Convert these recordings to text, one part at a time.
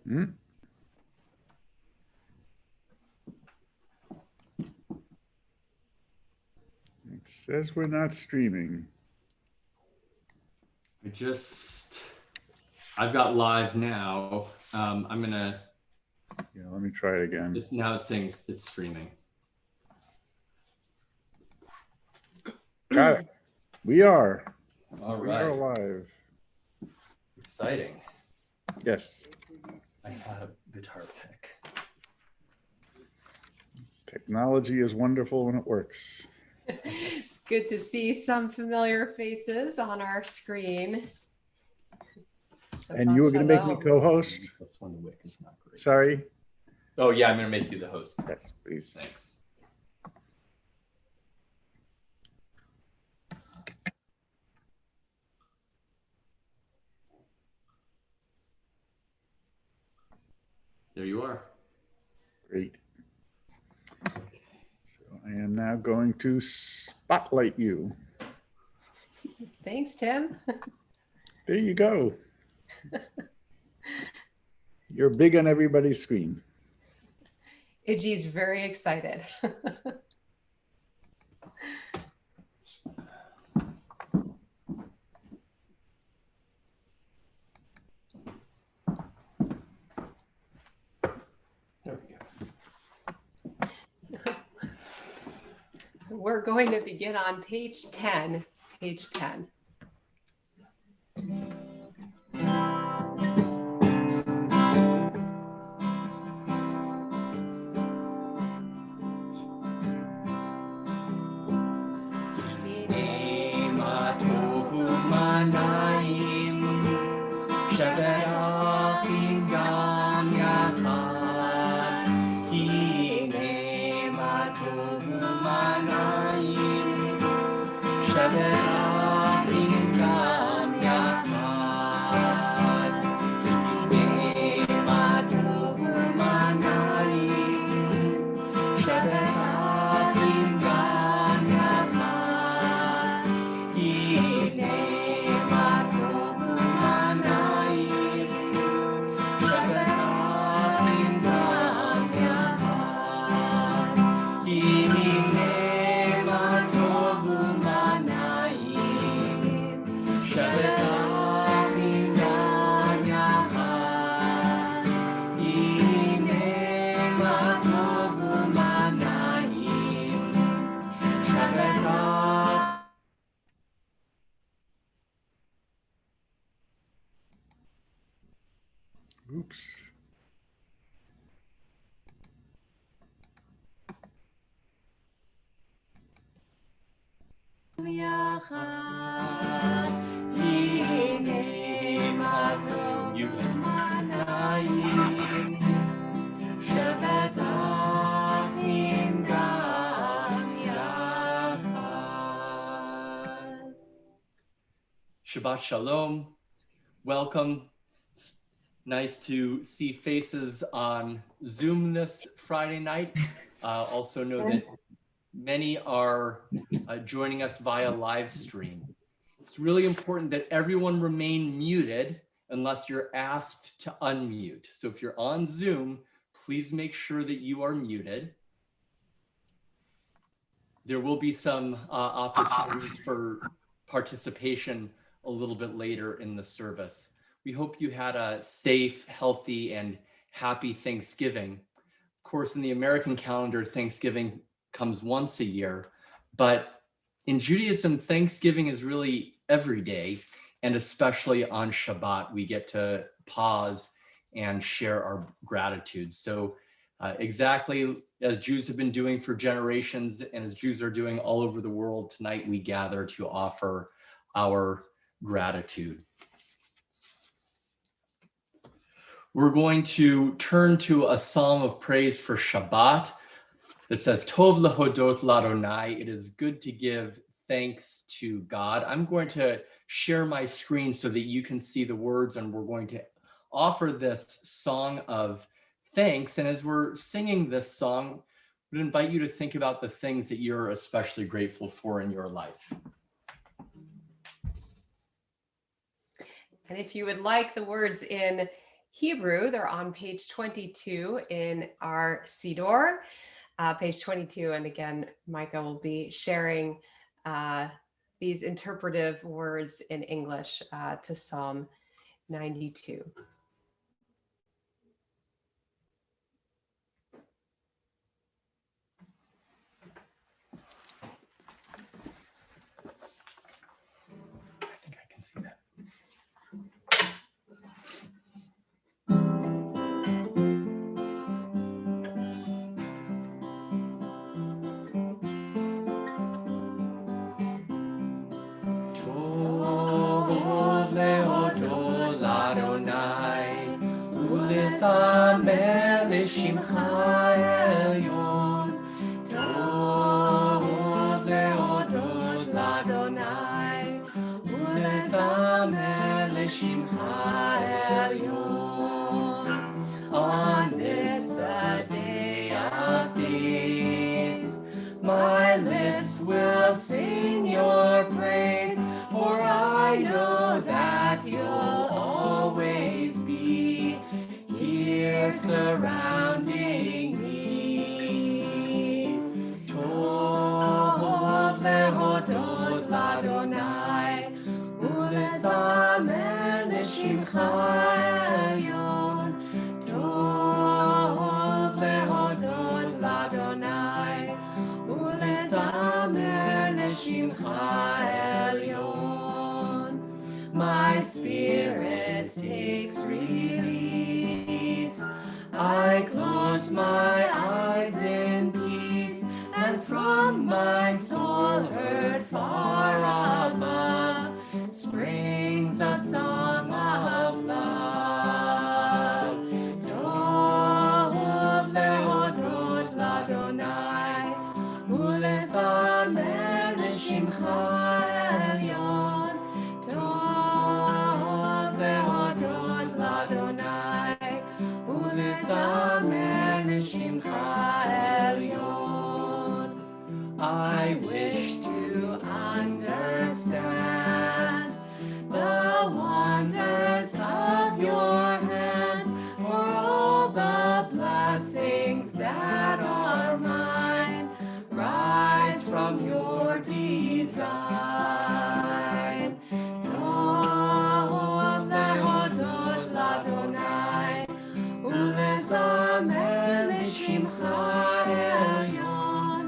Hmm? It says we're not streaming. I've got live now. I'm gonna. Yeah, let me try it again. It's now saying it's streaming. Got it. We are. All We right. are live. Exciting. Yes. I have a guitar pick. Technology is wonderful when it works. It's good to see some familiar faces on our screen. And you were going to make me co-host? This one, the wick is not great. Sorry. Oh yeah, I'm going to make you the host. Yes, please. Thanks. There you are. Great. So I am now going to spotlight you. Thanks, Tim. There you go. You're big on everybody's screen. Iggy's very excited. There we go. We're going to begin on page 10. Page 10. Oops. Shabbat Shalom. Welcome. It's nice to see faces on Zoom this Friday night. Also know that many are joining us via live stream. It's really important that everyone remain muted unless you're asked to unmute. So if you're on Zoom, please make sure that you are muted. There will be some opportunities for participation a little bit later in the service. We hope you had a safe, healthy, and happy Thanksgiving. Of course, in the American calendar, Thanksgiving comes once a year, but in Judaism, Thanksgiving is really every day, and especially on Shabbat, we get to pause and share our gratitude. So exactly as Jews have been doing for generations, and as Jews are doing all over the world, tonight we gather to offer our gratitude. We're going to turn to a psalm of praise for Shabbat that says, Tov lehodot l'Adonai, it is good to give thanks to God. I'm going to share my screen so that you can see the words, and we're going to offer this song of thanks. And as we're singing this song, I would invite you to think about the things that you're especially grateful for in your life. And if you would like the words in Hebrew, they're on page 22 in our Siddur, page 22. And again, Micah will be sharing these interpretive words in English to Psalm 92. I think I can see that. Tov lehodot l'Adonai, ulezamer l'shimcha elyon. Tov lehodot l'Adonai, ulezamer l'shimcha elyon. On this the day of days, my lips will sing your praise, for I know that you'll always be here surrounding me. Tov lehodot l'Adonai, ulezamer l'shimcha elyon. Tov lehodot l'Adonai, ulezamer l'shimcha elyon. My spirit takes release. I close my eyes in peace, and from my soul heard far above springs a song of love. Tov lehodot l'Adonai, ulezamer l'shimcha elyon. Tov lehodot l'Adonai, ulezamer l'shimcha elyon. I wish to understand the wonders of your hand, for all the blessings that are mine rise from your design. Tov lehodot l'Adonai, ulezamer l'shimcha elyon.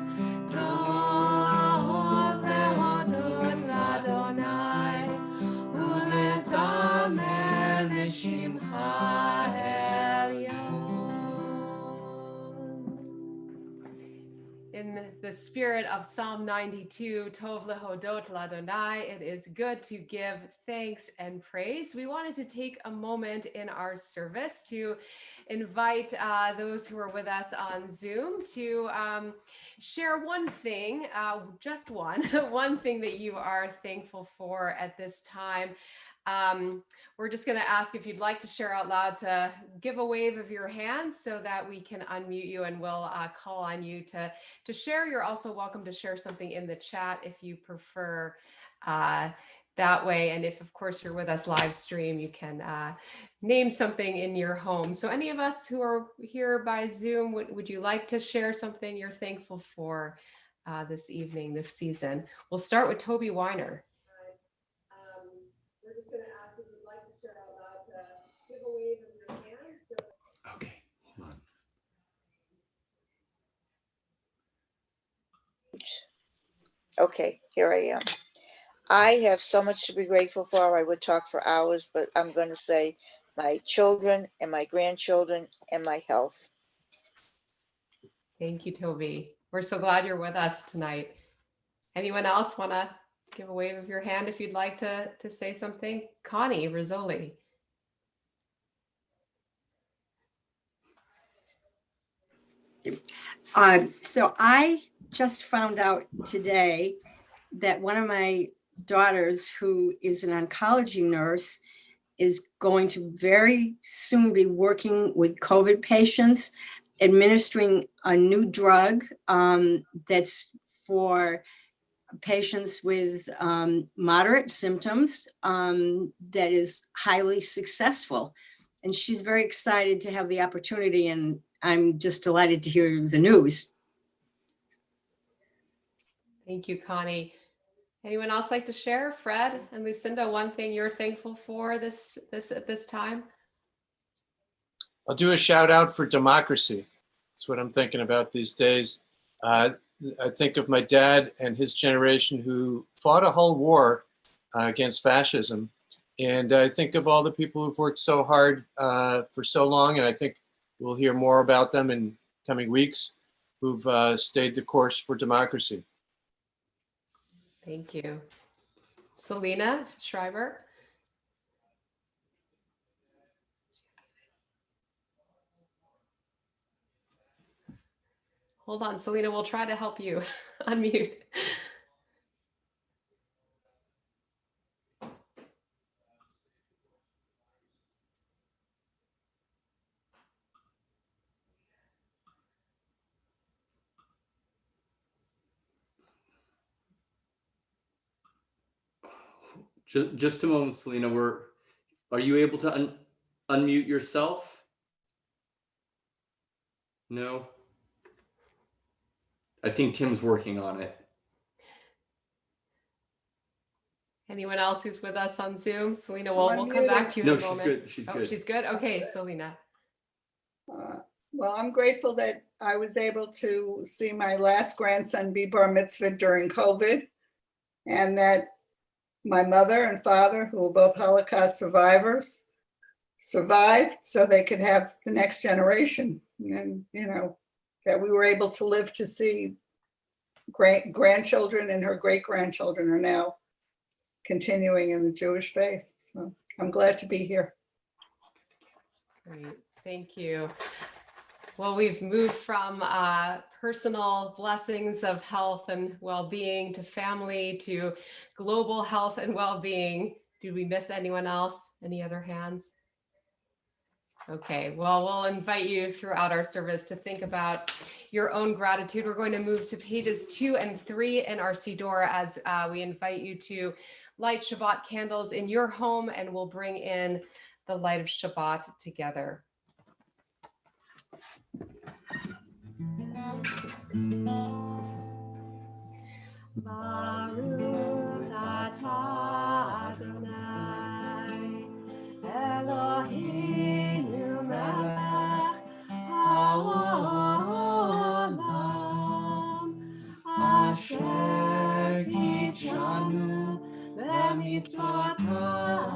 Tov lehodot l'Adonai, ulezamer l'shimcha elyon. In the spirit of Psalm 92, Tov lehodot l'Adonai, it is good to give thanks and praise. We wanted to take a moment in our service to invite those who are with us on Zoom to share one thing, just one, one thing that you are thankful for at this time. We're just going to ask if you'd like to share out loud to give a wave of your hands so that we can unmute you, and we'll call on you to share. You're also welcome to share something in the chat if you prefer that way. And if, of course, you're with us live stream, you can name something in your home. So any of us who are here by Zoom, would you like to share something you're thankful for this evening, this season? We'll start with Toby Weiner. We're just going to ask if you'd like to share out loud to give a wave of your hand. Okay, hold on. Okay, here I am. I have so much to be grateful for. I would talk for hours, but I'm going to say my children and my grandchildren and my health. Thank you, Toby. We're so glad you're with us tonight. Anyone else want to give a wave of your hand if you'd like to say something? Connie Rizzoli. So I just found out today that one of my daughters, who is an oncology nurse, is going to very soon be working with COVID patients, administering a new drug that's for patients with moderate symptoms that is highly successful. and she's very excited to have the opportunity, and I'm just delighted to hear the news. Thank you, Connie. Anyone else like to share? Fred and Lucinda, one thing you're thankful for at this time? I'll do a shout out for democracy. That's what I'm thinking about these days. I think of my dad and his generation who fought a whole war against fascism. And I think of all the people who've worked so hard for so long, and I think we'll hear more about them in coming weeks, who've stayed the course for democracy. Thank you. Selena Schreiber. Hold on, Selena, we'll try to help you unmute. Just a moment, Selena. Are you able to unmute yourself? No. I think Tim's working on it. Anyone else who's with us on Zoom? Selena, we'll come back to you in a moment. No, she's good. She's good. She's good. Okay, Selena. Well, I'm grateful that I was able to see my last grandson be bar mitzvah during COVID, and that my mother and father, who were both Holocaust survivors, survived so they could have the next generation. And, you know, that we were able to live to see grandchildren, and her great-grandchildren are now continuing in the Jewish faith. So I'm glad to be here. Great, thank you. Well, we've moved from personal blessings of health and well-being to family to global health and well-being. Did we miss anyone else? Any other hands? Okay, well, we'll invite you throughout our service to think about your own gratitude. We're going to move to pages 2 and 3 in our Siddur as we invite you to light Shabbat candles in your home, and we'll bring in the light of Shabbat together. Baruch atah Adonai Eloheinu melech haolam asher kitshanu b'mitzvotav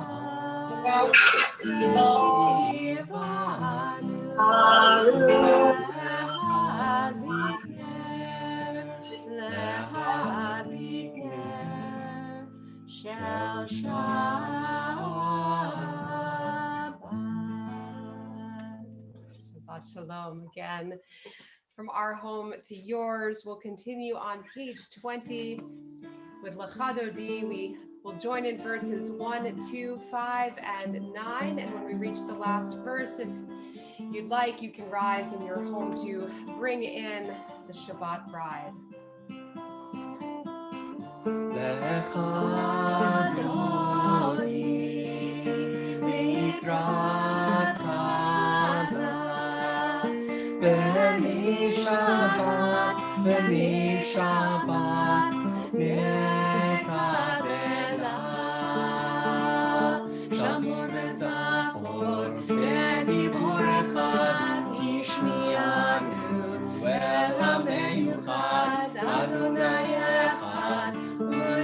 v'tzivanu Shel Shabbat Shalom again. From our home to yours, we'll continue on page 20 with Lecha Dodi. We will join in verses 1, 2, 5, and 9. And when we reach the last verse, if you'd like, you can rise in your home to bring in the Shabbat bride. Lecha Dodi Mikrat Hada B'nei Shabbat Nekabela Shamor v'Zachor B'dibur echad Kishmiyanu Ve'lameyuchad Adonai echad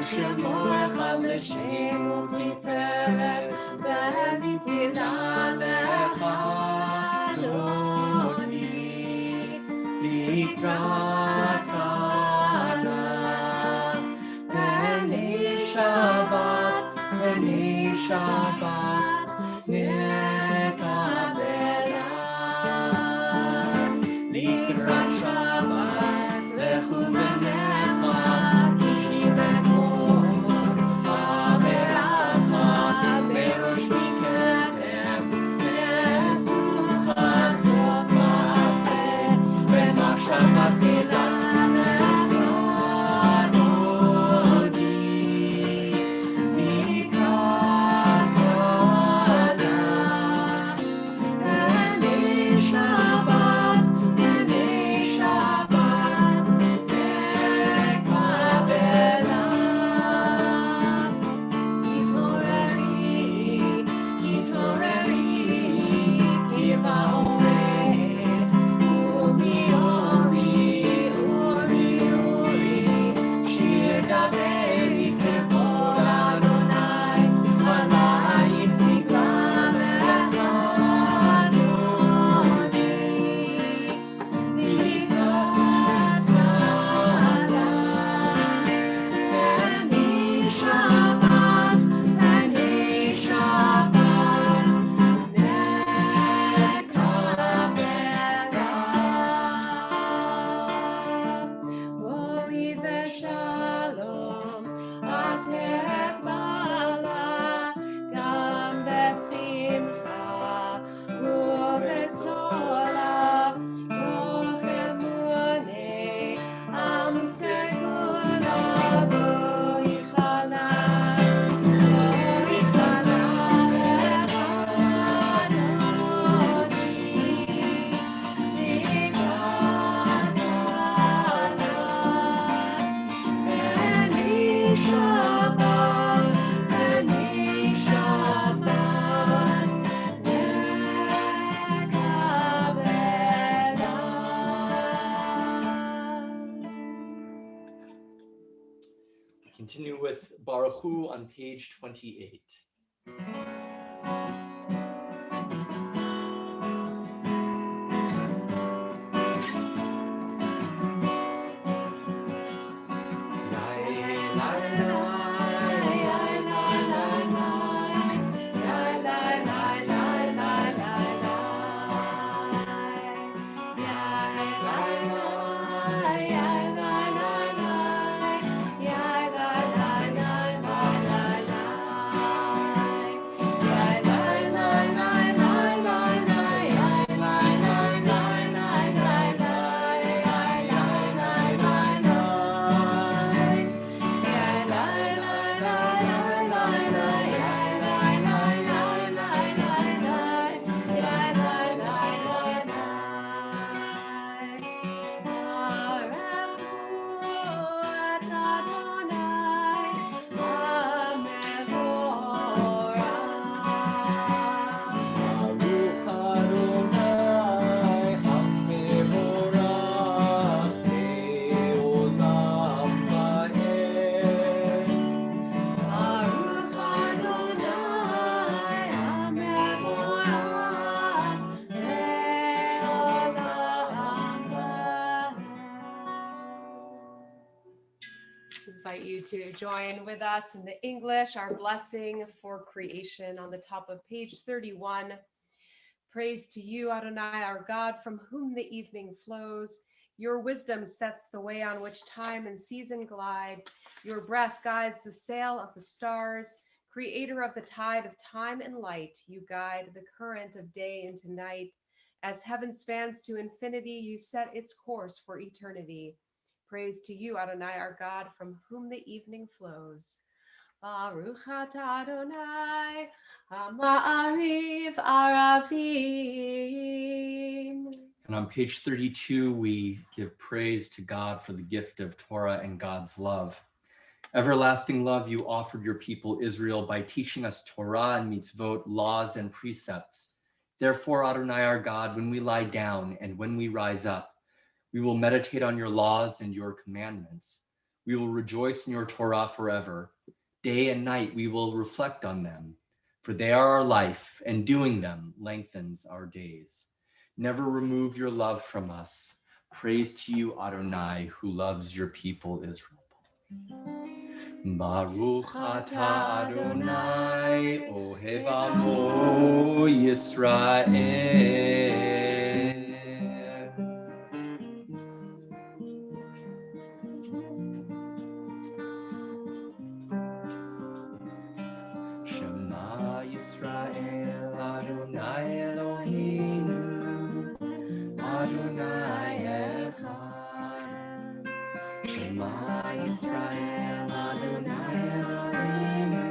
Shemo echad l'shem u'tiferet v'nitila lecha Dodi likrat Hana B'nei Shabbat nekabela likrat Shabbat lechu b'necha Shabbat Baruch Hu on page 28. Invite you to join with us in the English, our blessing for creation on the top of page 31. Praise to you, Adonai, our God, from whom the evening flows. Your wisdom sets the way on which time and season glide. Your breath guides the sail of the stars. Creator of the tide of time and light, you guide the current of day into night. As heaven spans to infinity, you set its course for eternity. Praise to you, Adonai, our God, from whom the evening flows. Baruch atah Adonai, Ha'ma'ariv Aravim. And on page 32, we give praise to God for the gift of Torah and God's love. Everlasting love you offered your people Israel by teaching us Torah and mitzvot, laws and precepts. Therefore, Adonai our God, when we lie down and when we rise up, we will meditate on your laws and your commandments. We will rejoice in your Torah forever. Day and night we will reflect on them, for they are our life, and doing them lengthens our days. Never remove your love from us. Praise to you, Adonai, who loves your people Israel. Baruch atah Adonai, ohev amo Yisrael. Shema Yisrael, Adonai Eloheinu, Adonai echad. Shema Yisrael, Adonai Eloheinu,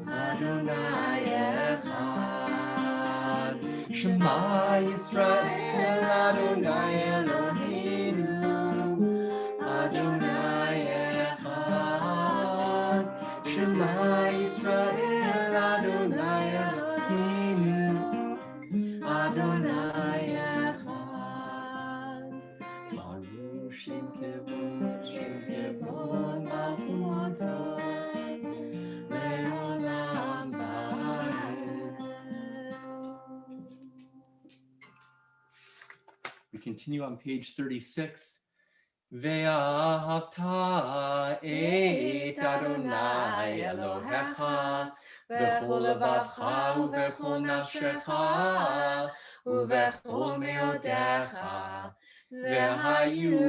Adonai echad. Shema Yisrael, Adonai Eloheinu, Adonai echad. Shema Yisrael, Adonai Eloheinu, Adonai echad. Baruch Shem Kevod Malchuto, Le'olam Va'ed. We continue on page 36. Ve'ahavta et Adonai Elohecha b'chol levavcha u'b'chol nafshecha u'b'chol me'odecha ve'hayu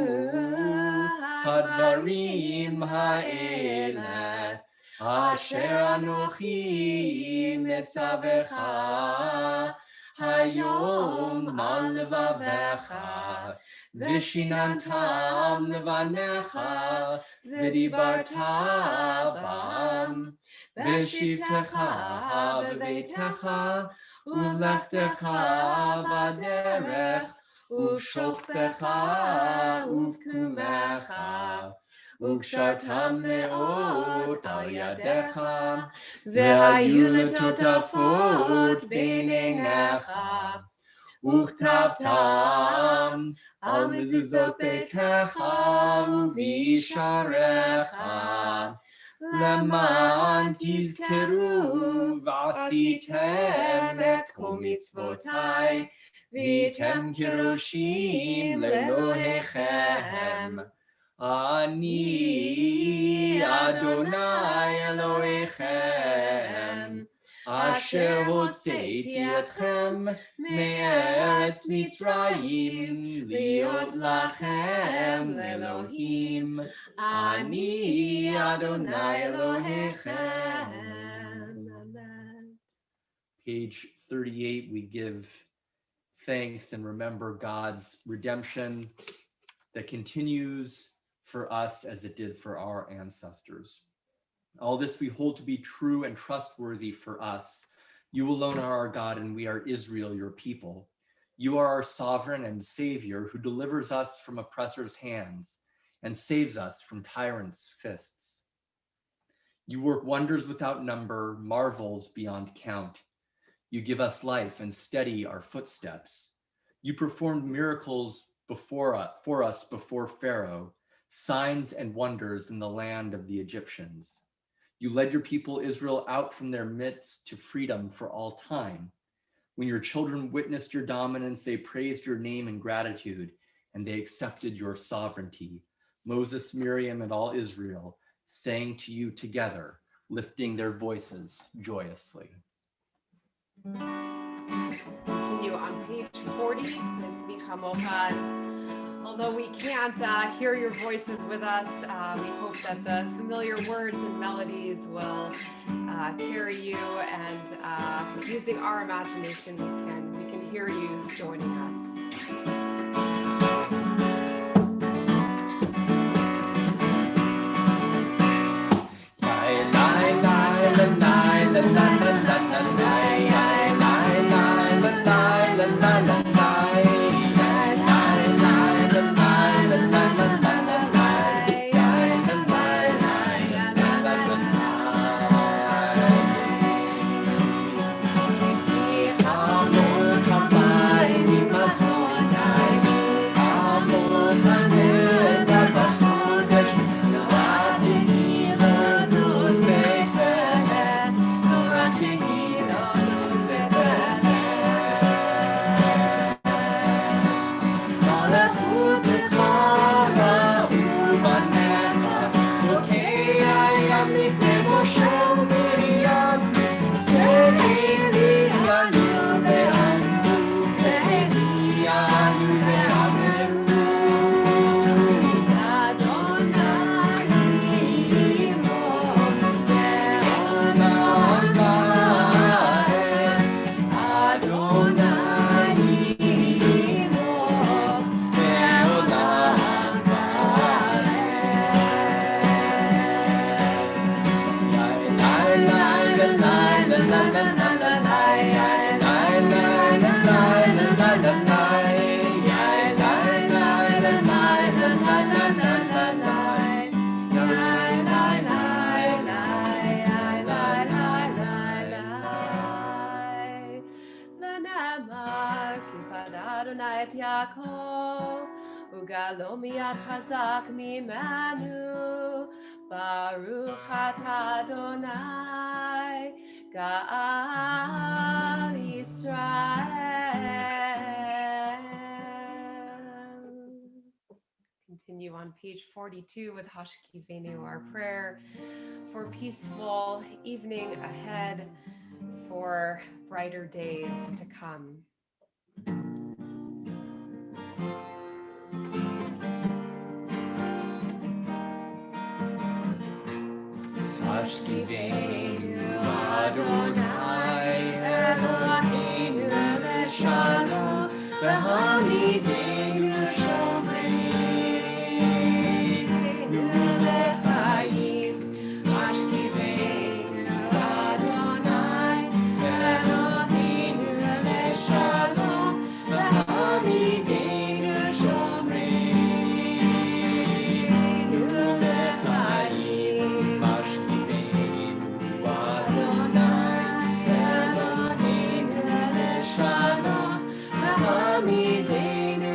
hadvarim ha'ele asher anochi metzavecha hayom al levavecha Vishinantam levanecha, v'dibarta bam, v'shivtecha v'veitecha, u'vlechtecha v'derech, u'shochtecha u'vkumecha, u'kshartam me'od al yadecha, v'hayu letotafot b'neinecha, u'chtavtam al mezuzot beitecha u'visharecha למען תזכרו ועשיתם את כל מצוותיי, והייתם קדושים לאלוהיכם. אני אדוני אלוהיכם, אשר הוצאתי אתכם מארץ מצרים, להיות לכם לאלוהים. אני אדוני אלוהיכם. Page 38, we give thanks and remember God's redemption that continues for us as it did for our ancestors. All this we hold to be true and trustworthy for us. You alone are our God, and we are Israel, your people. You are our sovereign and savior who delivers us from oppressors' hands and saves us from tyrants' fists. You work wonders without number, marvels beyond count. You give us life and steady our footsteps. You performed miracles for us before Pharaoh, signs and wonders in the land of the Egyptians. You led your people Israel out from their midst to freedom for all time. When your children witnessed your dominance, they praised your name in gratitude, and they accepted your sovereignty. Moses, Miriam, and all Israel sang to you together, lifting their voices joyously. Continue on page 40 with Micha Mochad. Although we can't hear your voices with us, we hope that the familiar words and melodies will carry you, and using our imagination, we can hear you joining us. Chazak mimanu, Baruch atah Adonai, Ga'al Yisrael. Continue on page 42 with Hashkivenu, our prayer for peaceful evening ahead, for brighter days to come. Hashkivenu Adonai Eloheinu leshalom, v'hamidenu shomreinu lechayim. Hashkivenu Adonai Eloheinu leshalom, v'hamidenu shomreinu lechayim. Adonai Eloheinu leshalom, v'hamidenu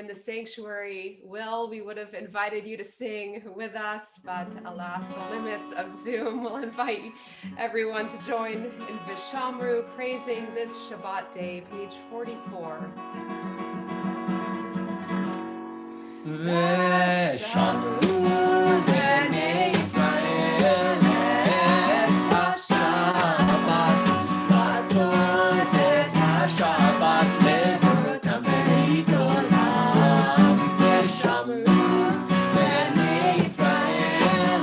in the sanctuary, Will, we would have invited you to sing with us, but alas, the limits of Zoom will invite everyone to join in Vishamru, praising this Shabbat day, page 44. ושמרו בני ישראל את השבת, לעשות את השבת לדורותם ברית עולם. ושמרו בני ישראל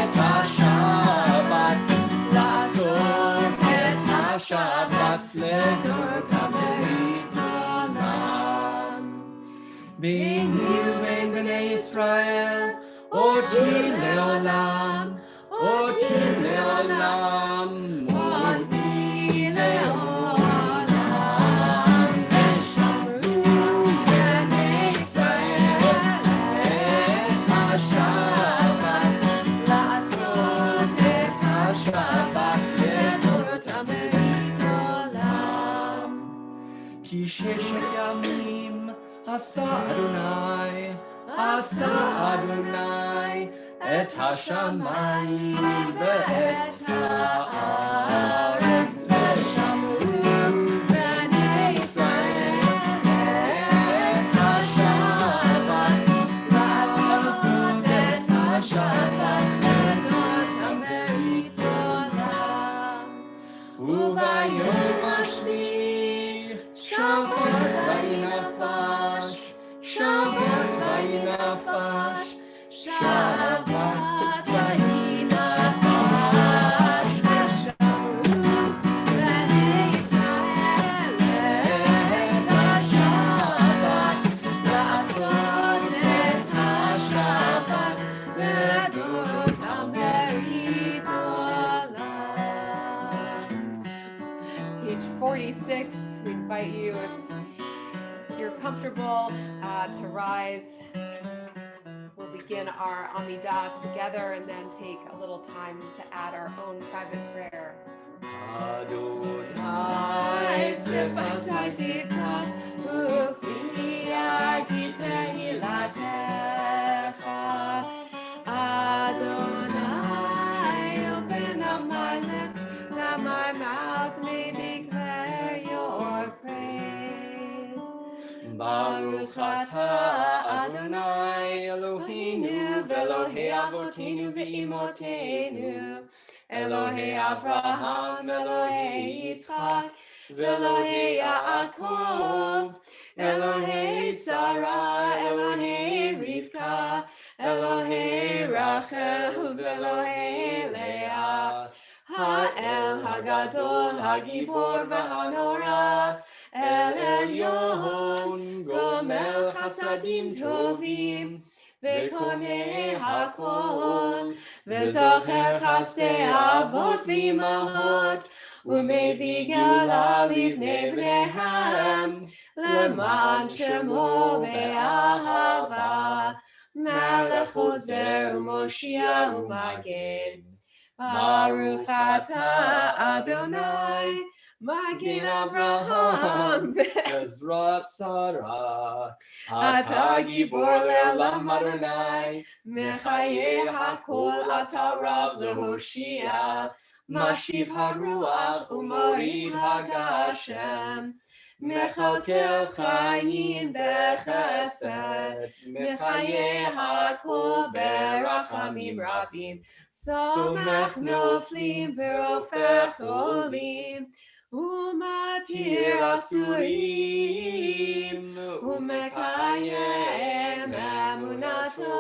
את השבת, לעשות את השבת לדורותם ברית עולם. בין ובין בני ישראל, אותי לעולם, אותי לעולם, אותי לעולם. ושמרו בני ישראל את השבת, לעשות את השבת לדורותם ברית עולם. כי ששת ימים עשה אדוני, עשה אדוני את השמיים ואת הארץ. ושמרו בני ישראל את השבת, לעשות את השבת לדורותם ברית עולם. וביום השביעי שבת וינפש, שבת וינפש, שבת וינפש. ושמרו בני ישראל את השבת, לעשות את השבת לדורותם ברית עולם. Page 46, we invite you, if you're comfortable, to rise. We'll begin our Amidah together and then take a little time to add our own private prayer. Adonai sefatai ditach ufi agitehilatecha. Adonai, open up my lips that my mouth may declare your praise. Baruch atah Adonai Eloheinu ve'Elohei avotinu ve'imotenu, Elohei Avraham, Elohei Yitzchak, ve'Elohei Yaakov, Elohei Sarah, Elohei Rivka, Elohei Rachel, ve'Elohei Leah. Ha'el Hagadol, Hagibor v'Hanora, El Elyon, Gomel Chasadim Tovim, Ve'konei hakol, Ve'zocher chasdei avot v'imahot, U'mevii geulah livnei bneihem, Leman shemo be'ahava, Melech chozer u'moshia u'magen. Baruch atah Adonai, Magen Avraham, Ezrat Sarah, Atah Gibor le'olam Adonai, Mechayeh hakol atah Rav lehoshia, Mashiv haruach u'morid hagashem, Mechalkel chayim bechesed, Mechayeh hakol berachamim rabim, Somech noflim ve'ofech olim, Umatir asurim, Umekayem emunato,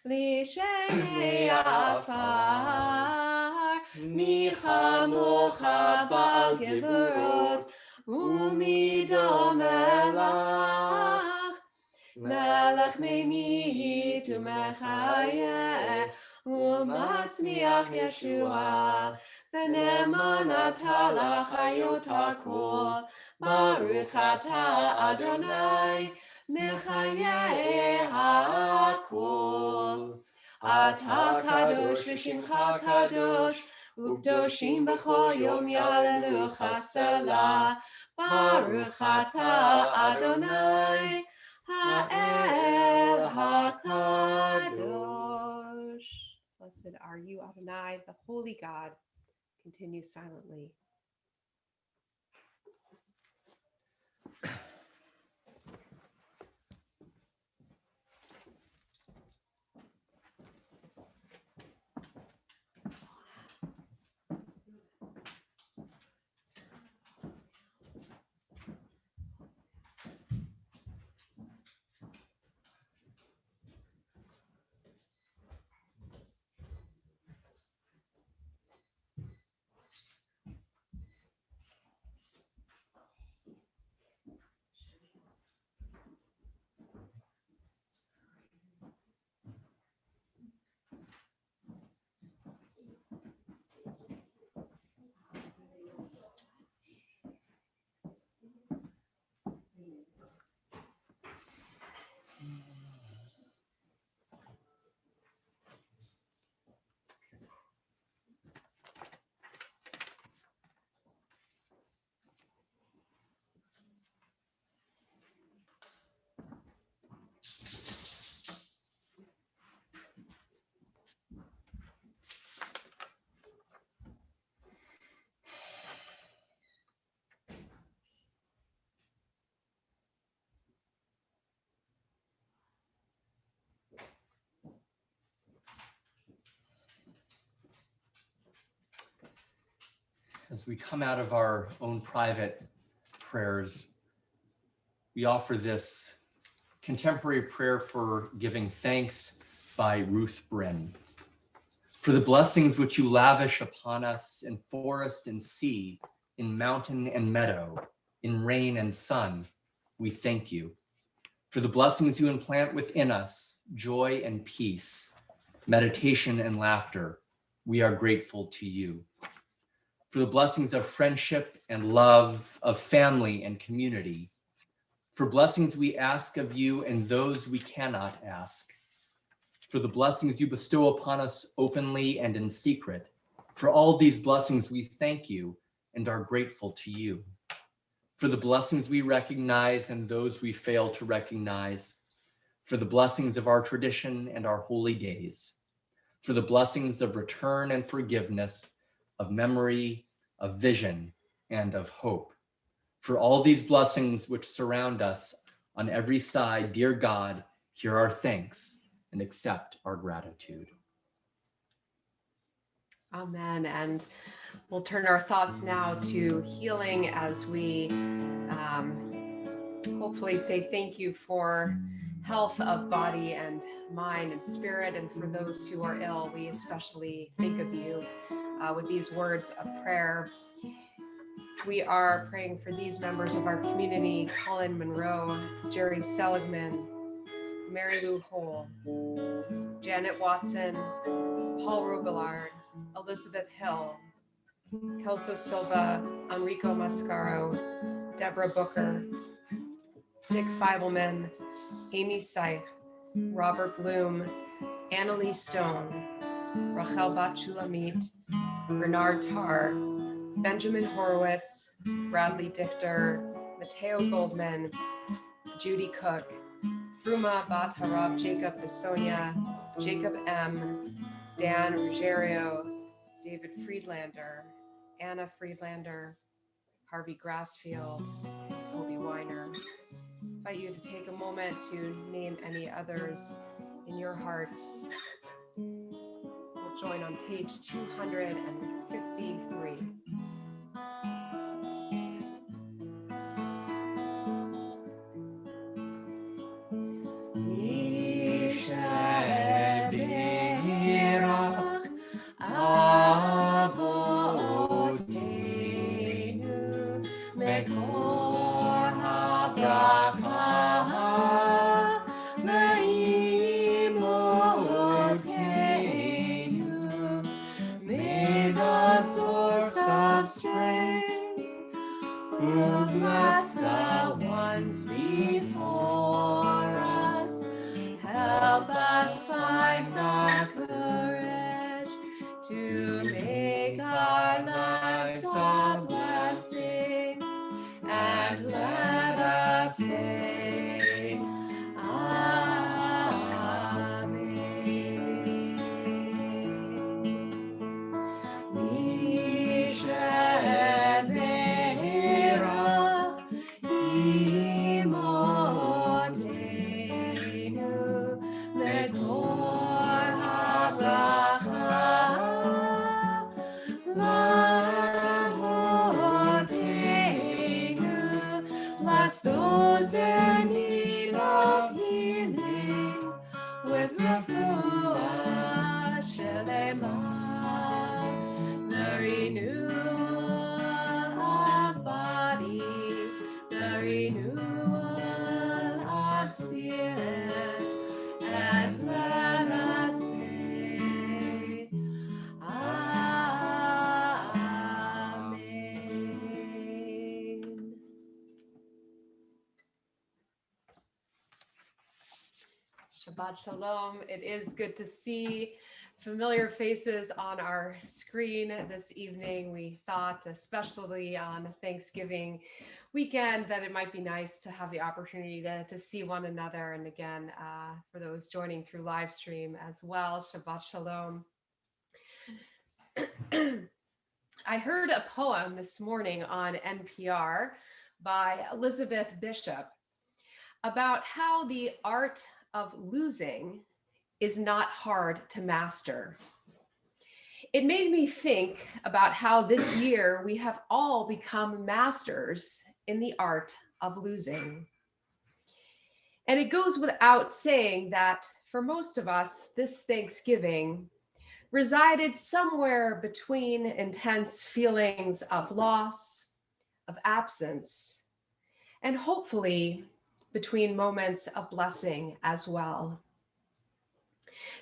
Lishenei afar, Michamocha ba'al gevurot, Umido melach, Melech memit umechayeh, Umatzmiach Yeshua, V'ne'emanata l'chayot hakol, Baruch atah Adonai, Mechayeh hakol. Atah kadosh v'shimcha kadosh, U'kdoshim b'chol yom yalelucha selah, Baruch atah Adonai, Ha'el HaKadosh. Blessed are you, Adonai, the holy God. Continue silently. As we come out of our own private prayers, we offer this contemporary prayer for giving thanks by Ruth Bryn. For the blessings which you lavish upon us in forest and sea, in mountain and meadow, in rain and sun, we thank you. For the blessings you implant within us, joy and peace, meditation and laughter, we are grateful to you. For the blessings of friendship and love, of family and community, for blessings we ask of you and those we cannot ask, for the blessings you bestow upon us openly and in secret. For all these blessings we thank you and are grateful to you. For the blessings we recognize and those we fail to recognize, for the blessings of our tradition and our holy days, for the blessings of return and forgiveness, of memory, of vision, and of hope. For all these blessings which surround us on every side, dear God, hear our thanks and accept our gratitude. Amen. And we'll turn our thoughts now to healing as we hopefully say thank you for health of body and mind and spirit. And for those who are ill, we especially think of you with these words of prayer. We are praying for these members of our community: Colin Monroe, Jerry Seligman, Mary Lou Hole, Janet Watson, Paul Rubillard, Elizabeth Hill, Kelso Silva, Enrico Mascaro, Deborah Booker, Dick Feibelman, Amy Seif, Robert Bloom, Annalie Stone, Rachel Bat-Shulamit, Bernard Tarr, Benjamin Horowitz, Bradley Dichter, Mateo Goldman, Judy Cook, Fruma Bat-Harab, Jacob Bisonia, Jacob M., Dan Ruggiero, David Friedlander, Anna Friedlander, Harvey Grassfield, Toby Weiner. I invite you to take a moment to name any others in your hearts. We'll join on page 253. May the source of Shema, the renewal of body, the renewal of spirit, and let us say, Amen. Shabbat Shalom. It is good to see familiar faces on our screen this evening. We thought, especially on Thanksgiving weekend, that it might be nice to have the opportunity to see one another. And again, for those joining through live stream as well, Shabbat Shalom. I heard a poem this morning on NPR by Elizabeth Bishop about how the art of losing is not hard to master. It made me think about how this year we have all become masters in the art of losing. And it goes without saying that for most of us, this Thanksgiving resided somewhere between intense feelings of loss, of absence, and hopefully between moments of blessing as well.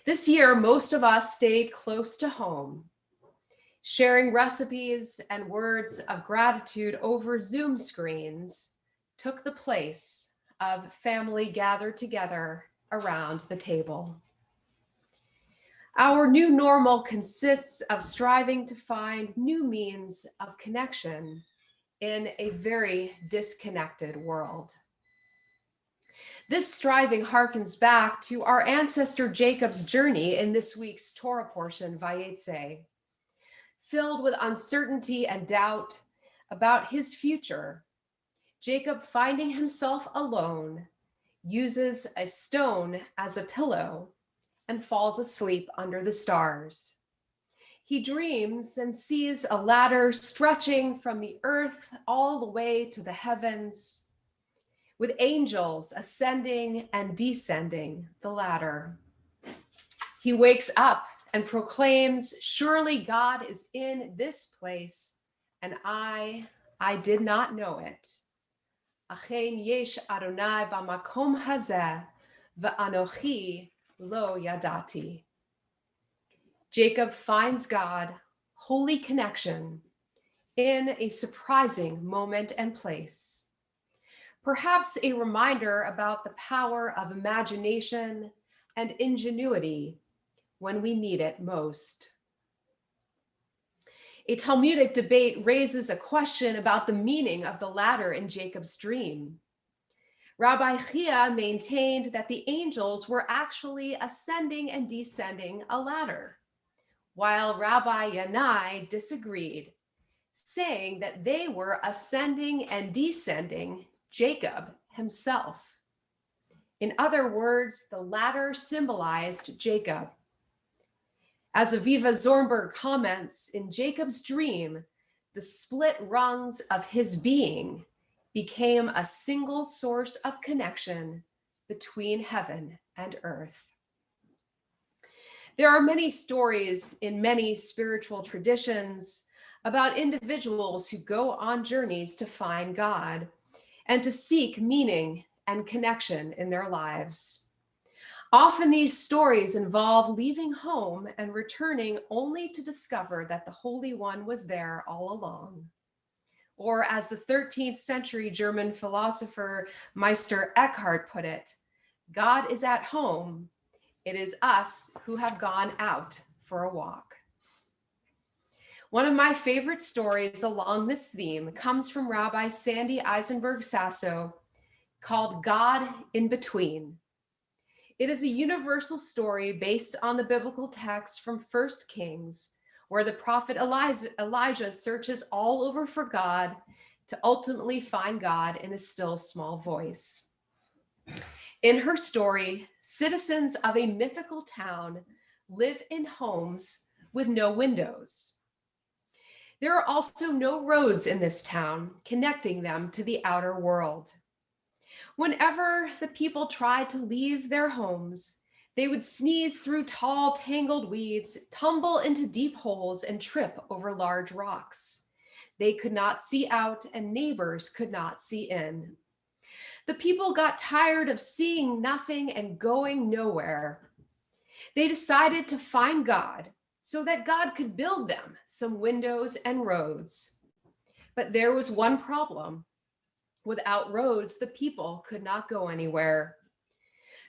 This year, most of us stayed close to home, sharing recipes and words of gratitude over Zoom screens took the place of family gathered together around the table. Our new normal consists of striving to find new means of connection in a very disconnected world. This striving harkens back to our ancestor Jacob's journey in this week's Torah portion, Vayetze. Filled with uncertainty and doubt about his future, Jacob, finding himself alone, uses a stone as a pillow and falls asleep under the stars. He dreams and sees a ladder stretching from the earth all the way to the heavens, with angels ascending and descending the ladder. He wakes up and proclaims, "Surely God is in this place, and I did not know it. Achen yesh Adonai b'makom hazeh, v'anochi lo yadati." Jacob finds God, holy connection, in a surprising moment and place. Perhaps a reminder about the power of imagination and ingenuity when we need it most. A Talmudic debate raises a question about the meaning of the ladder in Jacob's dream. Rabbi Chia maintained that the angels were actually ascending and descending a ladder, while Rabbi Yanai disagreed, saying that they were ascending and descending Jacob himself. In other words, the ladder symbolized Jacob. As Aviva Zornberg comments, in Jacob's dream, the split rungs of his being became a single source of connection between heaven and earth. There are many stories in many spiritual traditions about individuals who go on journeys to find God and to seek meaning and connection in their lives. Often these stories involve leaving home and returning only to discover that the Holy One was there all along. Or as the 13th century German philosopher Meister Eckhart put it, God is at home. It is us who have gone out for a walk. One of my favorite stories along this theme comes from Rabbi Sandy Eisenberg Sasso, called God in Between. It is a universal story based on the biblical text from 1 Kings, where the prophet Elijah searches all over for God to ultimately find God in a still small voice. In her story, citizens of a mythical town live in homes with no windows. There are also no roads in this town connecting them to the outer world. Whenever the people try to leave their homes, They would sneeze through tall, tangled weeds, tumble into deep holes, and trip over large rocks. They could not see out, and neighbors could not see in. The people got tired of seeing nothing and going nowhere. They decided to find God so that God could build them some windows and roads. But there was one problem. Without roads, the people could not go anywhere.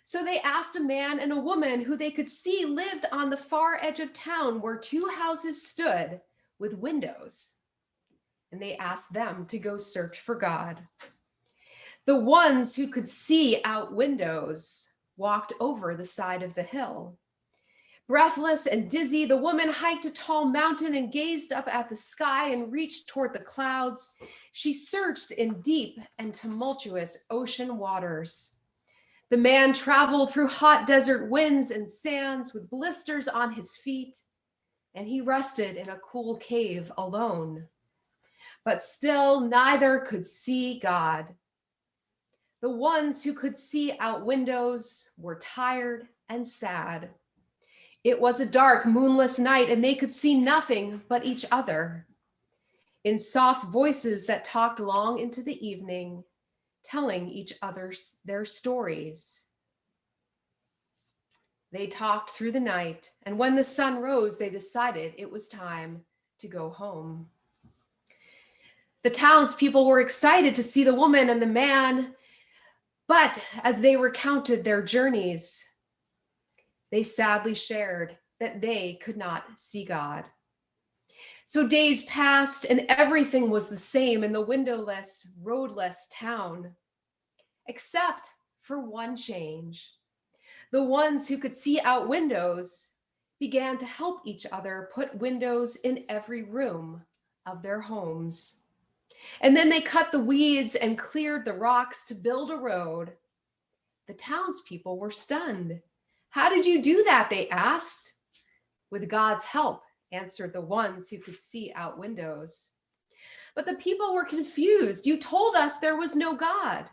So they asked a man and a woman who they could see lived on the far edge of town where two houses stood with windows. And they asked them to go search for God. The ones who could see out windows walked over the side of the hill. Breathless and dizzy, the woman hiked a tall mountain and gazed up at the sky and reached toward the clouds. She searched in deep and tumultuous ocean waters. The man traveled through hot desert winds and sands with blisters on his feet, and he rested in a cool cave alone. But still, neither could see God. The ones who could see out windows were tired and sad. It was a dark, moonless night, and they could see nothing but each other. In soft voices that talked long into the evening, telling each other their stories. They talked through the night, and when the sun rose, they decided it was time to go home. The townspeople were excited to see the woman and the man, but as they recounted their journeys, they sadly shared that they could not see God. So days passed, and everything was the same in the windowless, roadless town, except for one change. The ones who could see out windows began to help each other put windows in every room of their homes. And then they cut the weeds and cleared the rocks to build a road. The townspeople were stunned. "How did you do that?" they asked. "With God's help," answered the ones who could see out windows. But the people were confused. "You told us there was no God."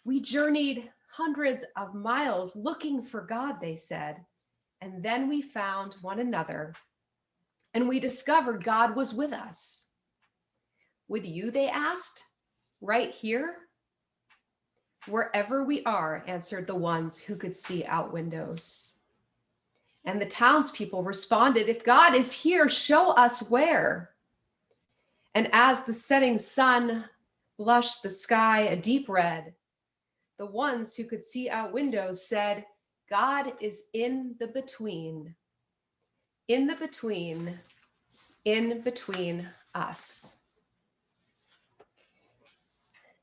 "We journeyed hundreds of miles looking for God," they said. "And then we found one another, and we discovered God was with us." "With you?" they asked. "Right here?" "Wherever we are," answered the ones who could see out windows. And the townspeople responded, "If God is here, show us where." And as the setting sun blushed the sky a deep red, the ones who could see out windows said, "God is in the between us."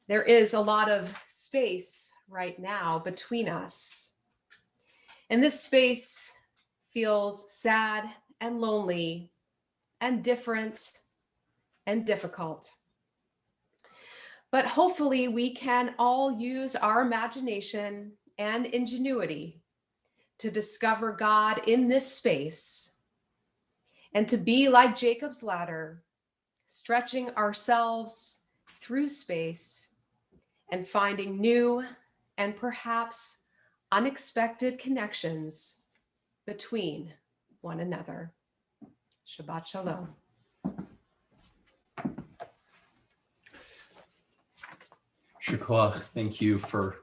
There is a lot of space right now between us. And this space feels sad and lonely and different and difficult. But hopefully we can all use our imagination and ingenuity to discover God in this space and to be like Jacob's ladder, stretching ourselves through space and finding new and perhaps unexpected connections between one another. Shabbat Shalom. Shakoach, thank you for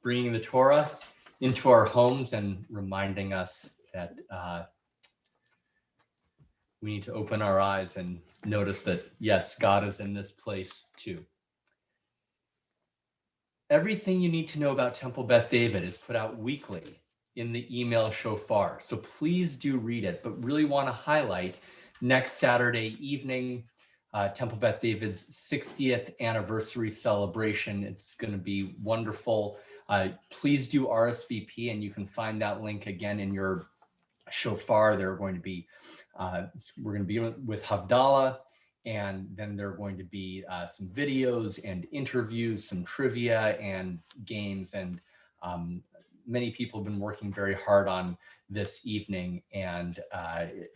bringing the Torah into our homes and reminding us that we need to open our eyes and notice that, yes, God is in this place too. Everything you need to know about Temple Beth David is put out weekly in the email shofar. So please do read it, but really want to highlight next Saturday evening, Temple Beth David's 60th anniversary celebration. It's going to be wonderful. Please do RSVP, and you can find that link again in your shofar. They're going to be, we're going to be with Havdalah, and then there are going to be some videos and interviews, some trivia and games, and many people have been working very hard on this evening, and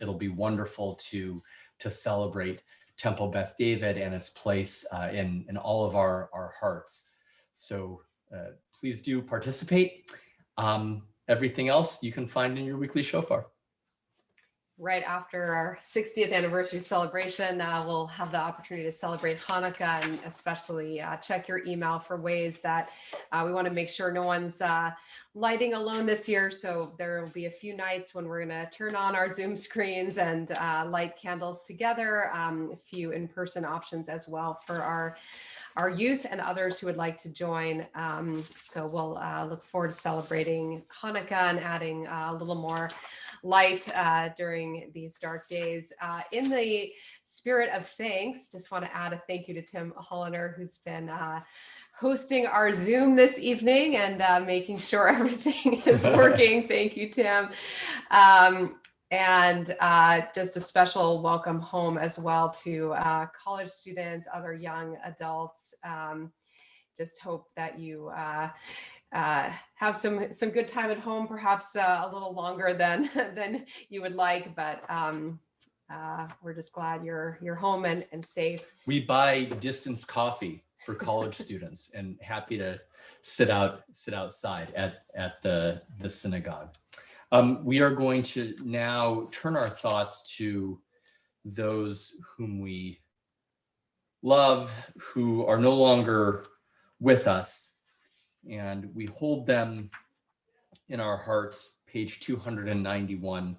it'll be wonderful to celebrate Temple Beth David and its place in all of our hearts. So please do participate. everything else you can find in your weekly shofar. Right after our 60th anniversary celebration, we'll have the opportunity to celebrate Hanukkah, and especially check your email for ways that we want to make sure no one's lighting alone this year. So there will be a few nights when we're going to turn on our Zoom screens and light candles together, a few in-person options as well for our youth and others who would like to join. So we'll look forward to celebrating Hanukkah and adding a little more light during these dark days. In the spirit of thanks, just want to add a thank you to Tim Holliner, who's been hosting our Zoom this evening and making sure everything is working. Thank you, Tim. And just a special welcome home as well to college students, other young adults. Just hope that you have some good time at home, perhaps a little longer than you would like, but we're just glad you're home and safe. We buy distance coffee for college students, and happy to sit outside at the synagogue. We are going to now turn our thoughts to those whom we love, who are no longer with us, and we hold them in our hearts. Page 291.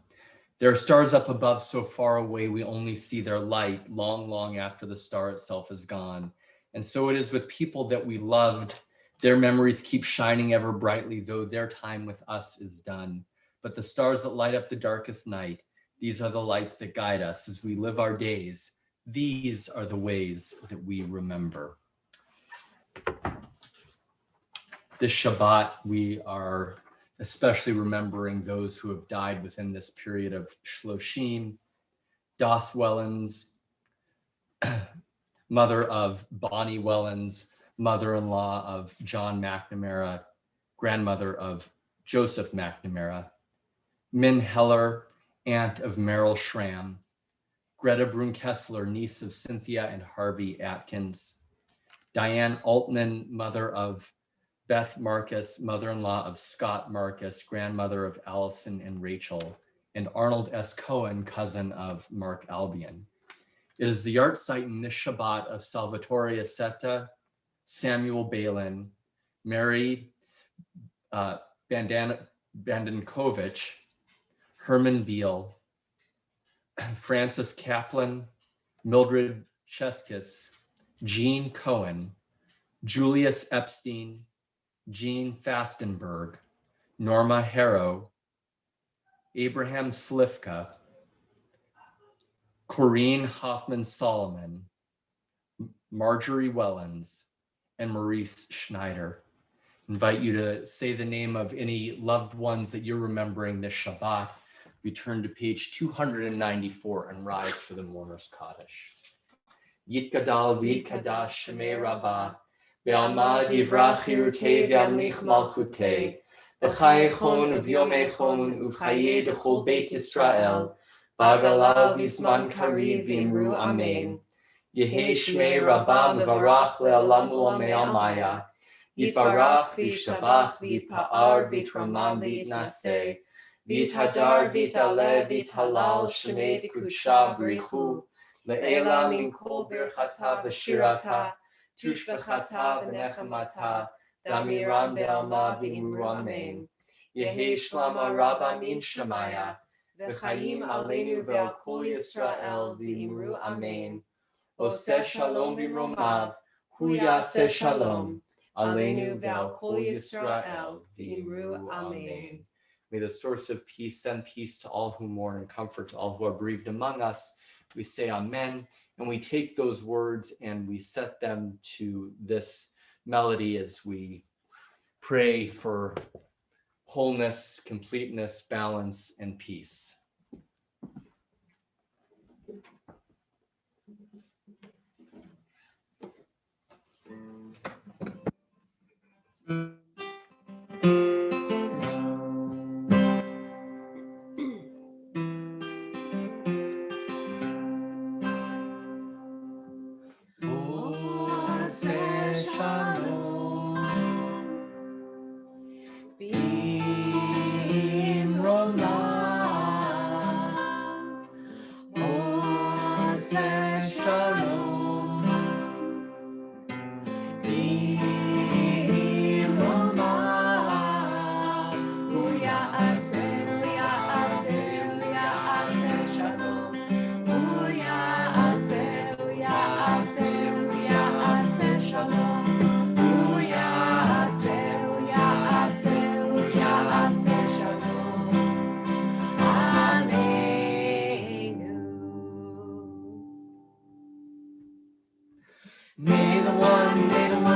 There are stars up above so far away we only see their light long, long after the star itself is gone. And so it is with people that we loved. Their memories keep shining ever brightly, though their time with us is done. But the stars that light up the darkest night, these are the lights that guide us as we live our days. These are the ways that we remember. This Shabbat, we are especially remembering those who have died within this period of Shloshim. Das Wellens, mother of Bonnie Wellens, mother-in-law of John McNamara, grandmother of Joseph McNamara. Min Heller, aunt of Merrill Schramm. Greta Brun-Kessler, niece of Cynthia and Harvey Atkins. Diane Altman, mother of Beth Marcus, mother-in-law of Scott Marcus, grandmother of Allison and Rachel, and Arnold S. Cohen, cousin of Mark Albion. It is the yard site in this Shabbat of Salvatore Aceta, Samuel Balin, Mary Bandankovich, Herman Beale, Francis Kaplan, Mildred Cheskis, Jean Cohen, Julius Epstein, Jean Fastenberg, Norma Harrow, Abraham Slifka, Corinne Hoffman-Solomon, Marjorie Wellens, and Maurice Schneider. Invite you to say the name of any loved ones that you're remembering this Shabbat. We turn to page 294 and rise for the mourner's Kaddish. Yitgadal v'yitkadash shemei rabbah, ve'alma divrach chirutei ve'amlich malchutei, v'chayechon uv'yomechon uv'chayei dechol beit Yisrael, v'agalal v'zman kariv v'imru amen. Yehei shmei rabbah mevarach le'alam u'lamei almaya, yitbarach v'yishtabach v'yipa'ar v'yitramam v'yitnaseh, v'yithadar v'yitale v'yitalal shemei dekudsha b'richu, le'ela min kol birchata v'shirata, tushbechata v'nechemata, damiran be'alma v'imru amen. Yehi shlama rabba min shemaya, v'chayim aleinu ve'al kol Yisrael v'imru amen. Oseh shalom b'mromav, hu yaseh shalom, aleinu ve'al kol Yisrael v'imru amen. May the source of peace send peace to all who mourn and comfort to all who are bereaved among us. We say amen, and we take those words and we set them to this melody as we pray for wholeness, completeness, balance, and peace. Shalom. Be aseh shalom. B'iloma hu ya'aseh shalom. Hu ya'aseh shalom. Hu ya'aseh shalom. Aleinu. May the one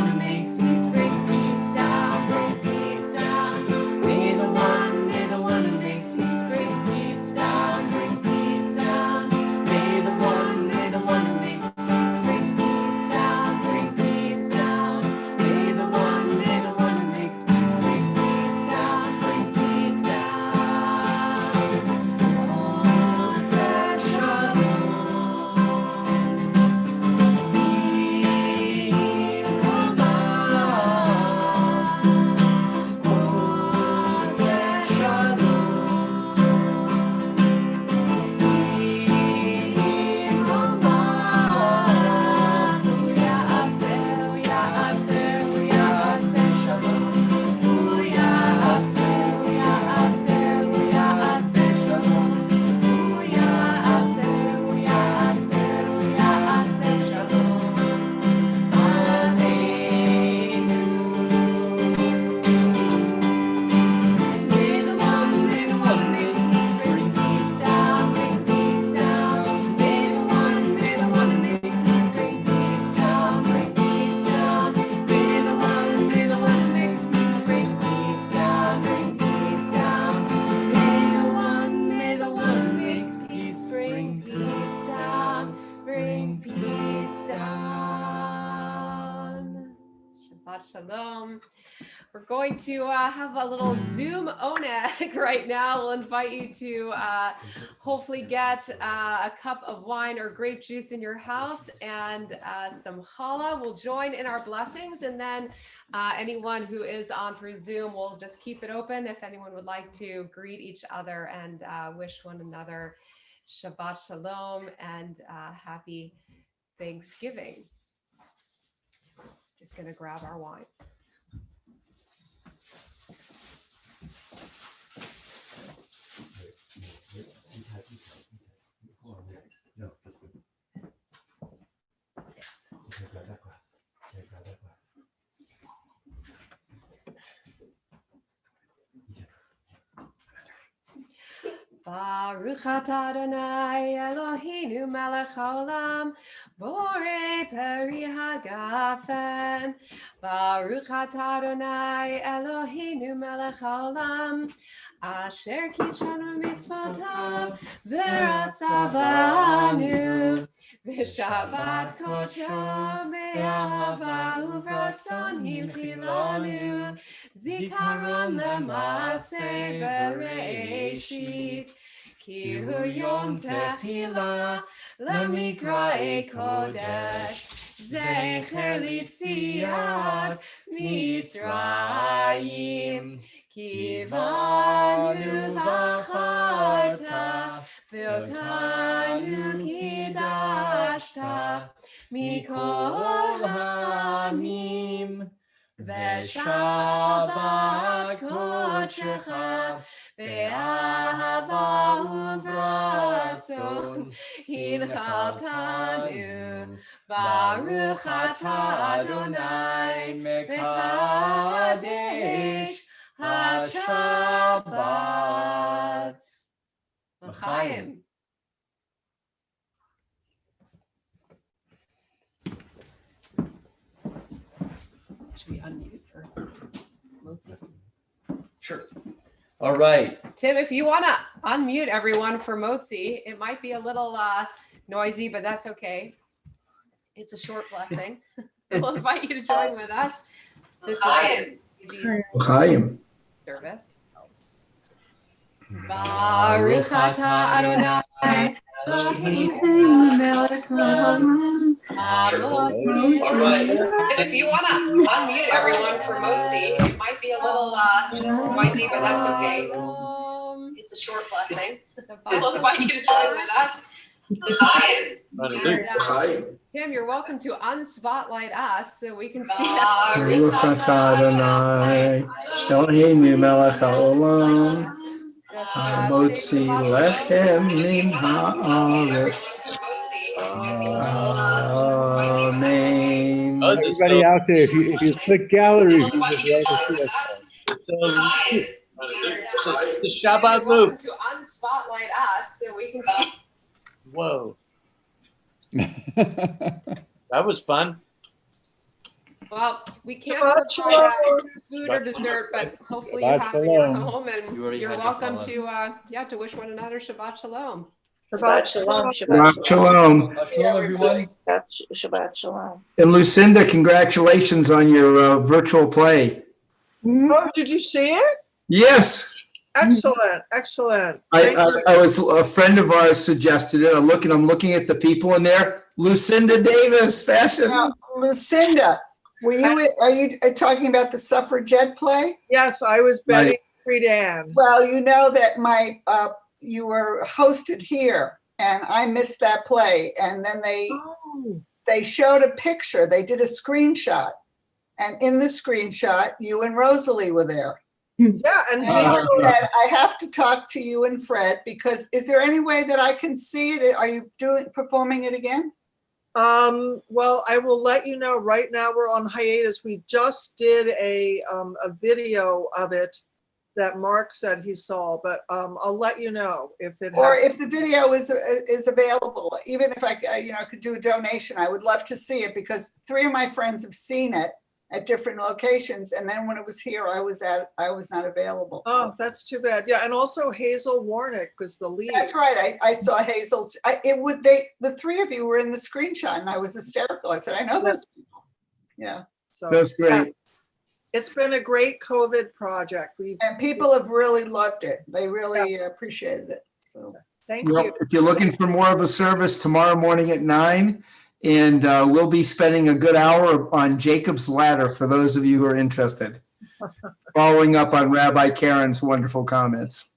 who makes peace bring peace down, bring peace down. May the one who makes peace bring peace down, bring peace down. May the one who makes peace bring peace down, bring peace down. May the one who makes peace bring peace down, bring peace down. Oh, set shalom. Shalom. We're going to have a little Zoom oneg right now. We'll invite you to hopefully get a cup of wine or grape juice in your house and some challah. We'll join in our blessings, and then anyone who is on through Zoom, we'll just keep it open if anyone would like to greet each other and wish one another Shabbat Shalom and happy Thanksgiving. Just going to grab our wine. Baruch atah Adonai Eloheinu melech haolam borei peri hagafen. Baruch atah Adonai Eloheinu melech haolam asher kidshanu mitzvotav v'ratzavanu v'shabbat kodsho be'ahava uvratzon hilchilanu zikaron lemaseh bereishit ki hu yom techila lemikra'e kodesh zecher litziat mitzrayim ki vanu v'acharta ve'otanu kidashta mikol hamim v'shabbat kodshecha ve'ahava uvratzon hinchaltanu baruch atah Adonai mekadesh hashabbat. L'chaim. Should we unmute for Motzi? Sure. All right. Tim, if you want to unmute everyone for Motzi, it might be a little noisy, but that's okay. It's a short blessing. We'll invite you to join with us. This is Chaim. service. Baruch atah Adonai Eloheinu melech haolam. All right. If you want to unmute everyone for Motzi, it might be a little noisy, but that's okay. It's a short blessing. We'll invite you to join with us. Tim, you're welcome to unspotlight us so we can see ברוך אתה אדוני, אלוהינו מלך העולם, המוציא לחם מן הארץ. Amen. Everybody out there, if you click gallery view, you'll be able to see us. The Shabbat loop. to unspotlight us so we can see. Whoa, that was fun. Well, we can't provide food or dessert, but hopefully you Shabbat have in your shalom. home, and You already you're had your welcome follow. to wish one another Shabbat Shalom. Shabbat shalom. Shabbat shalom. Shalom, everyone. Shabbat shalom. And Lucinda, congratulations on your virtual play. Oh, did you see it? Yes. Excellent, excellent. I was a friend of ours suggested it. I'm looking at the people in there. Lucinda Davis, fashion. Now, Lucinda, are you talking about the suffragette play? Yes, I was Betty Friedan. Well, you know that you were hosted here and I missed that play. And then they showed a picture. They did a screenshot. And in the screenshot, you and Rosalie were there. Yeah, and And I said, I have to talk to you and Fred because is there any way that I can see it? Are you performing it again? well, I will let you know. Right now we're on hiatus. We just did a video of it that Mark said he saw, but I'll let you know if it. Or if the video is available, even if I could do a donation, I would love to see it because 3 of my friends have seen it at different locations, and then when it was here, I was not available. Oh, that's too bad. Yeah, and also Hazel Warnick was the lead. That's right. I saw Hazel. The 3 of you were in the screenshot, and I was hysterical. I said, I know those people. Yeah. So That's great. it's been a great COVID project. And people have really loved it. They really appreciated it. So Thank Well, you. if you're looking for more of a service, tomorrow morning at 9, and we'll be spending a good hour on Jacob's Ladder for those of you who are interested, following up on Rabbi Karen's wonderful comments.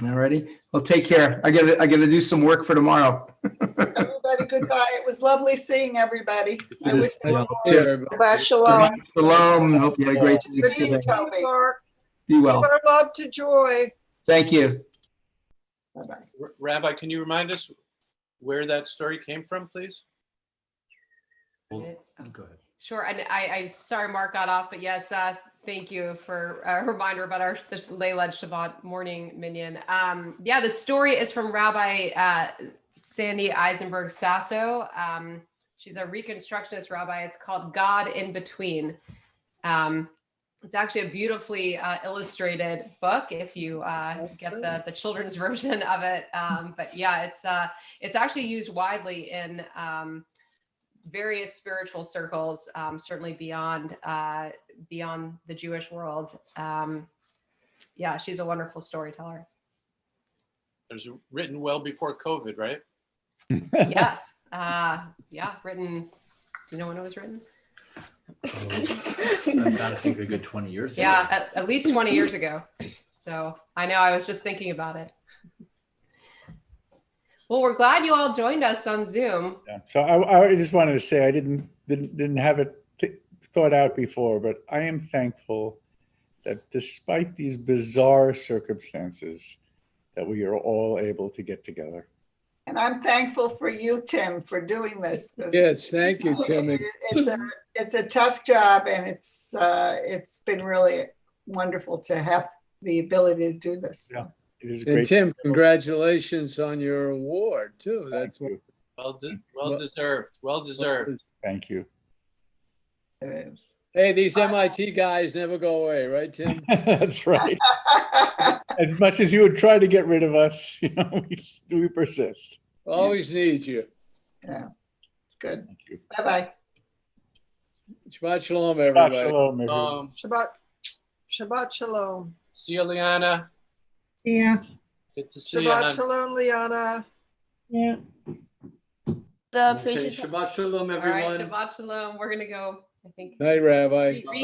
All righty. Well, take care. I gotta do some work for tomorrow. everybody, goodbye. It was lovely seeing everybody. I wish they were more. Shabbat shalom. Shalom. Hope you had a great Good Thanksgiving. evening, Toby. Mark, Be give well. our love to Joy. Thank you. Bye-bye. Rabbi, can you remind us where that story came from, please? Go ahead. Sure, and I sorry Mark got off, but yes, thank you for a reminder about our Leilad Shabbat morning minyan. Yeah, the story is from Rabbi Sandy Eisenberg Sasso. She's a Reconstructionist rabbi. It's called God in Between. It's actually a beautifully illustrated book if you get the children's version of it. But yeah, it's actually used widely in various spiritual circles, certainly beyond the Jewish world. Yeah, she's a wonderful storyteller. It was written well before COVID, right? Yes. Yeah, written. Do you know when it was written? I gotta think a good 20 years ago. Yeah, at least 20 years ago. So I know, I was just thinking about it. Well, we're glad you all joined us on Zoom. Yeah. So I just wanted to say I didn't have it thought out before, but I am thankful that despite these bizarre circumstances, that we are all able to get together. And I'm thankful for you, Tim, for doing this. Yes, thank you, Tim. It's a tough job, and it's been really wonderful to have the ability to do this. Yeah. It is And great. Tim, congratulations on your award too. That's Thank you. Well deserved. Well deserved. Thank you. It is. Hey, these MIT guys never go away, right, Tim? That's right. As much as you would try to get rid of us, we persist. Always need you. Yeah, it's good. Thank you. Bye-bye. Shabbat shalom, Shabbat everybody. shalom, everyone. Shabbat shalom. See you, Liana. Yeah. Good to see you. Shabbat hon. shalom, Liana. Yeah. Okay, Shabbat shalom, All right, everyone. Shabbat Shalom. We're going to go, I think. Night, Rabbi. Read